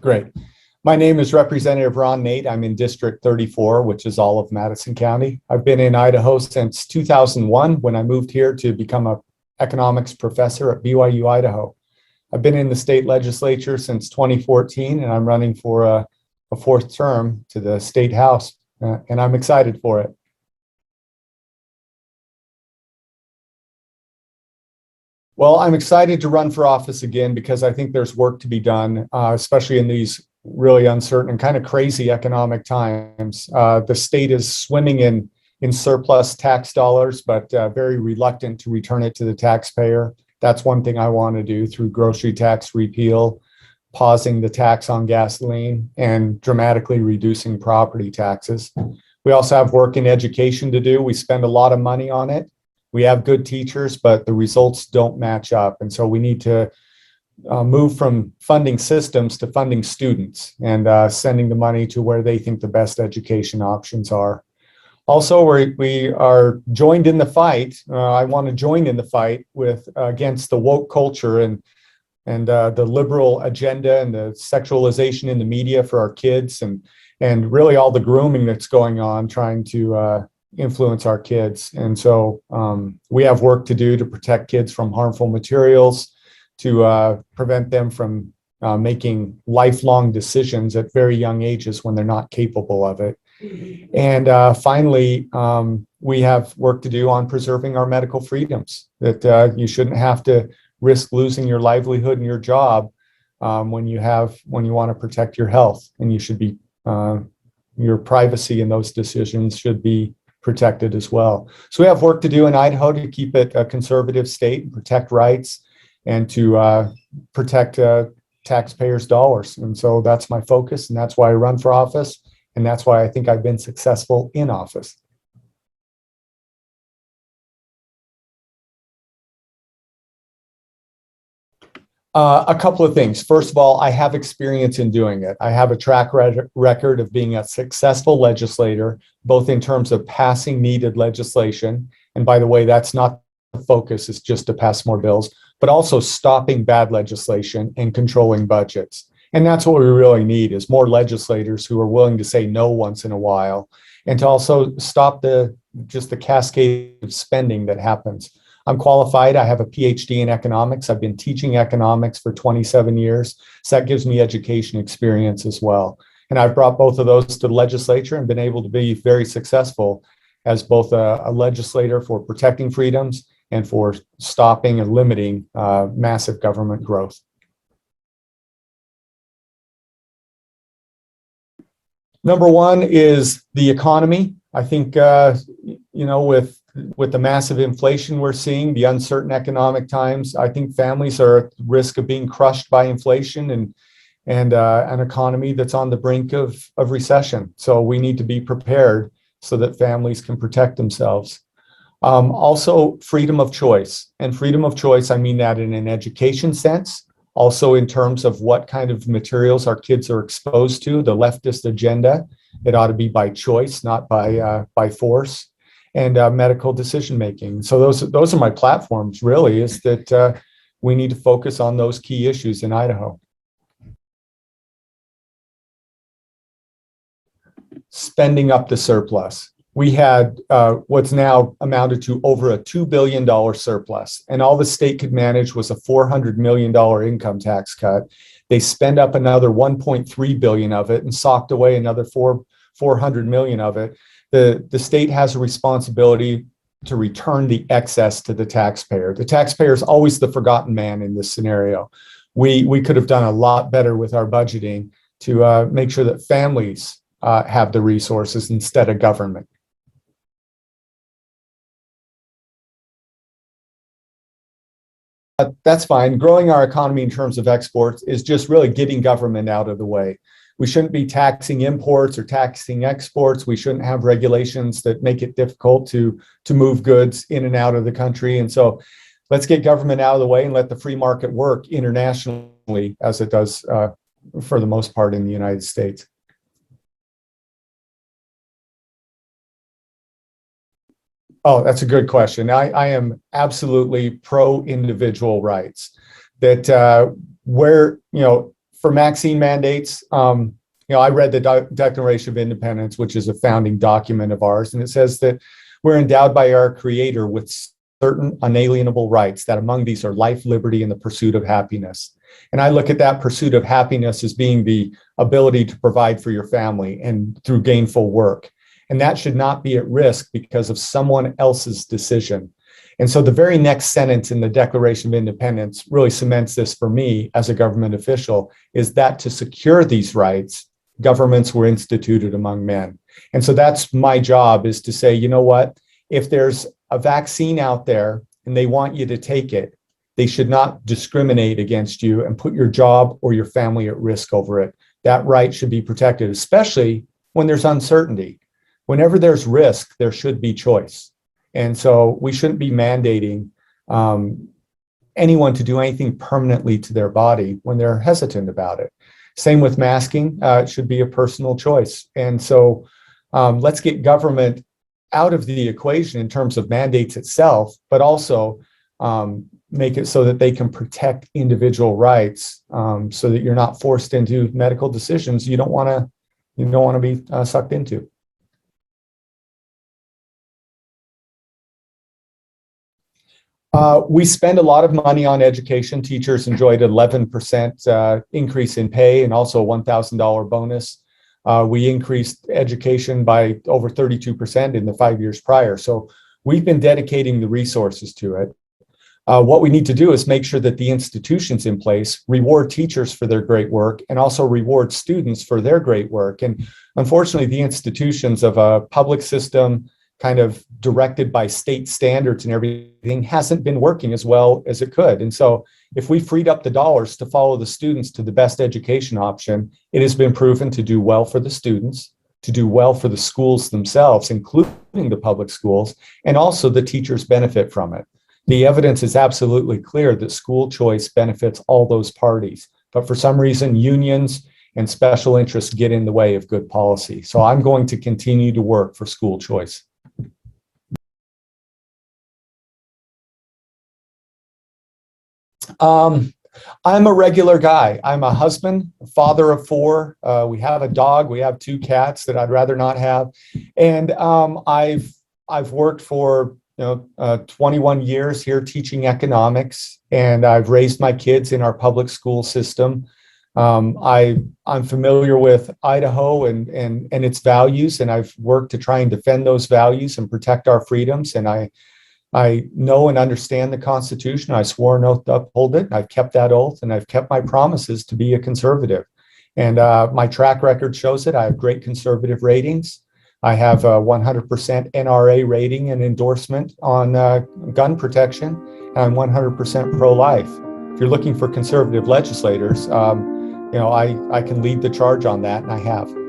Great. My name is Representative Ron Nate. I'm in District 34, which is all of Madison County. I've been in Idaho since 2001 when I moved here to become an economics professor at BYU, Idaho. I've been in the state legislature since 2014, and I'm running for a fourth term to the state house, and I'm excited for it. Well, I'm excited to run for office again because I think there's work to be done, especially in these really uncertain and kind of crazy economic times. The state is swimming in surplus tax dollars, but very reluctant to return it to the taxpayer. That's one thing I want to do through grocery tax repeal, pausing the tax on gasoline, and dramatically reducing property taxes. We also have work in education to do. We spend a lot of money on it. We have good teachers, but the results don't match up. And so we need to move from funding systems to funding students and sending the money to where they think the best education options are. Also, we are joined in the fight. I want to join in the fight with against the woke culture and the liberal agenda and the sexualization in the media for our kids and really all the grooming that's going on trying to influence our kids. And so we have work to do to protect kids from harmful materials, to prevent them from making lifelong decisions at very young ages when they're not capable of it. And finally, we have work to do on preserving our medical freedoms, that you shouldn't have to risk losing your livelihood and your job when you want to protect your health, and you should be your privacy in those decisions should be protected as well. So we have work to do in Idaho to keep it a conservative state and protect rights and to protect taxpayers' dollars. And so that's my focus, and that's why I run for office, and that's why I think I've been successful in office. A couple of things. First of all, I have experience in doing it. I have a track record of being a successful legislator, both in terms of passing needed legislation. And by the way, that's not the focus, it's just to pass more bills, but also stopping bad legislation and controlling budgets. And that's what we really need, is more legislators who are willing to say no once in a while, and to also stop just the cascade of spending that happens. I'm qualified. I have a PhD in economics. I've been teaching economics for 27 years. So that gives me education experience as well. And I've brought both of those to the legislature and been able to be very successful as both a legislator for protecting freedoms and for stopping and limiting massive government growth. Number one is the economy. I think, with the massive inflation we're seeing, the uncertain economic times, I think families are at risk of being crushed by inflation and an economy that's on the brink of recession. So we need to be prepared so that families can protect themselves. Also, freedom of choice. And freedom of choice, I mean that in an education sense, also in terms of what kind of materials our kids are exposed to, the leftist agenda. It ought to be by choice, not by force. And medical decision making. So those are my platforms, really, is that we need to focus on those key issues in Idaho. Spending up the surplus. We had what's now amounted to over a $2 billion surplus, and all the state could manage was a $400 million income tax cut. They spent up another $1.3 billion of it and socked away another $400 million of it. The state has a responsibility to return the excess to the taxpayer. The taxpayer is always the forgotten man in this scenario. We could have done a lot better with our budgeting to make sure that families have the resources instead of government. That's fine. Growing our economy in terms of exports is just really getting government out of the way. We shouldn't be taxing imports or taxing exports. We shouldn't have regulations that make it difficult to move goods in and out of the country. And so let's get government out of the way and let the free market work internationally as it does for the most part in the United States. Oh, that's a good question. I am absolutely pro individual rights, that where, for vaccine mandates, I read the Declaration of Independence, which is a founding document of ours, and it says that we're endowed by our Creator with certain unalienable rights, that among these are life, liberty, and the pursuit of happiness. And I look at that pursuit of happiness as being the ability to provide for your family and through gainful work. And that should not be at risk because of someone else's decision. And so the very next sentence in the Declaration of Independence really cements this for me as a government official, is that to secure these rights, governments were instituted among men. And so that's my job, is to say, you know what, if there's a vaccine out there and they want you to take it, they should not discriminate against you and put your job or your family at risk over it. That right should be protected, especially when there's uncertainty. Whenever there's risk, there should be choice. And so we shouldn't be mandating anyone to do anything permanently to their body when they're hesitant about it. Same with masking. It should be a personal choice. And so let's get government out of the equation in terms of mandates itself, but also make it so that they can protect individual rights, so that you're not forced into medical decisions you don't want to be sucked into. We spend a lot of money on education. Teachers enjoyed 11% increase in pay and also a $1,000 bonus. We increased education by over 32% in the 5 years prior. So we've been dedicating the resources to it. What we need to do is make sure that the institutions in place reward teachers for their great work and also reward students for their great work. And unfortunately, the institutions of a public system, kind of directed by state standards and everything, hasn't been working as well as it could. And so if we freed up the dollars to follow the students to the best education option, it has been proven to do well for the students, to do well for the schools themselves, including the public schools, and also the teachers benefit from it. The evidence is absolutely clear that school choice benefits all those parties. But for some reason, unions and special interests get in the way of good policy. So I'm going to continue to work for school choice. I'm a regular guy. I'm a husband, a father of four. We have a dog. We have two cats that I'd rather not have. And I've worked for 21 years here teaching economics, and I've raised my kids in our public school system. I'm familiar with Idaho and its values, and I've worked to try and defend those values and protect our freedoms. And I know and understand the Constitution. I swore an oath to uphold it. I've kept that oath, and I've kept my promises to be a conservative. And my track record shows it. I have great conservative ratings. I have a 100% NRA rating and endorsement on gun protection, and I'm 100% pro-life. If you're looking for conservative legislators, I can lead the charge on that, and I have.